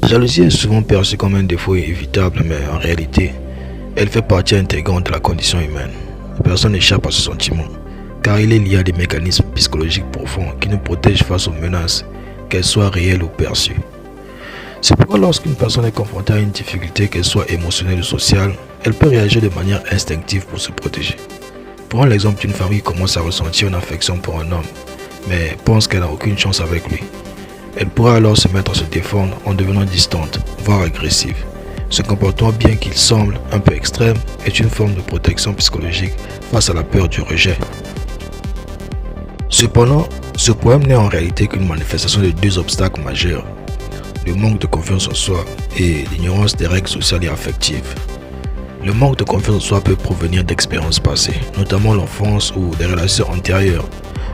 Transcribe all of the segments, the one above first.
La jalousie est souvent perçue comme un défaut évitable, mais en réalité, elle fait partie intégrante de la condition humaine. Personne n'échappe à ce sentiment, car il est lié à des mécanismes psychologiques profonds qui nous protègent face aux menaces, qu'elles soient réelles ou perçues. C'est pourquoi lorsqu'une personne est confrontée à une difficulté, qu'elle soit émotionnelle ou sociale, elle peut réagir de manière instinctive pour se protéger. Prenons l'exemple d'une femme qui commence à ressentir une affection pour un homme, mais pense qu'elle n'a aucune chance avec lui. Elle pourra alors se mettre à se défendre en devenant distante, voire agressive. Ce comportement, bien qu'il semble un peu extrême, est une forme de protection psychologique face à la peur du rejet. Cependant, ce problème n'est en réalité qu'une manifestation de deux obstacles majeurs: le manque de confiance en soi et l'ignorance des règles sociales et affectives. Le manque de confiance en soi peut provenir d'expériences passées, notamment l'enfance ou des relations antérieures,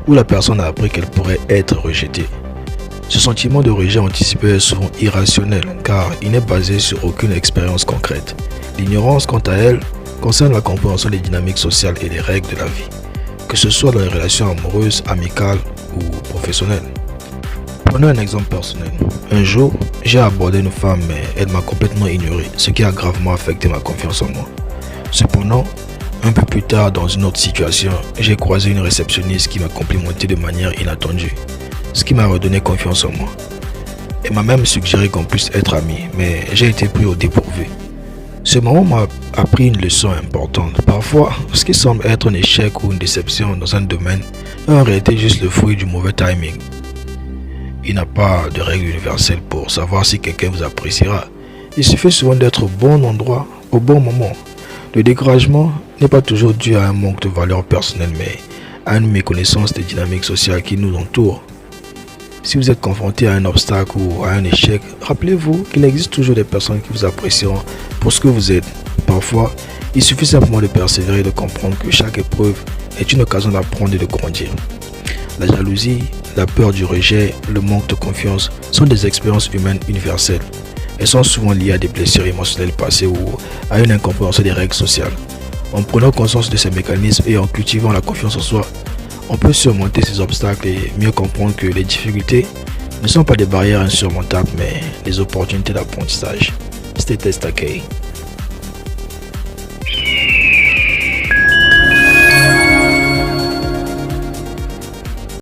où la personne a appris qu'elle pourrait être rejetée. Ce sentiment de rejet anticipé est souvent irrationnel car il n'est basé sur aucune expérience concrète. L'ignorance, quant à elle, concerne la compréhension des dynamiques sociales et des règles de la vie, que ce soit dans les relations amoureuses, amicales ou professionnelles. Prenons un exemple personnel. Un jour, j'ai abordé une femme mais elle m'a complètement ignoré, ce qui a gravement affecté ma confiance en moi. Cependant, un peu plus tard dans une autre situation, j'ai croisé une réceptionniste qui m'a complimenté de manière inattendue, ce qui m'a redonné confiance en moi. Elle m'a même suggéré qu'on puisse être amis, mais j'ai été pris au dépourvu. Ce moment m'a appris une leçon importante. Parfois, ce qui semble être un échec ou une déception dans un domaine est en réalité juste le fruit du mauvais timing. Il n'y a pas de règle universelle pour savoir si quelqu'un vous appréciera. Il suffit souvent d'être au bon endroit, au bon moment. Le découragement n'est pas toujours dû à un manque de valeur personnelle, mais à une méconnaissance des dynamiques sociales qui nous entourent. Si vous êtes confronté à un obstacle ou à un échec, rappelez-vous qu'il existe toujours des personnes qui vous apprécieront pour ce que vous êtes. Parfois, il suffit simplement de persévérer et de comprendre que chaque épreuve est une occasion d'apprendre et de grandir. La jalousie, la peur du rejet, le manque de confiance sont des expériences humaines universelles. Elles sont souvent liées à des blessures émotionnelles passées ou à une incompréhension des règles sociales. En prenant conscience de ces mécanismes et en cultivant la confiance en soi, on peut surmonter ces obstacles et mieux comprendre que les difficultés ne sont pas des barrières insurmontables mais des opportunités d'apprentissage. C'était Testa K.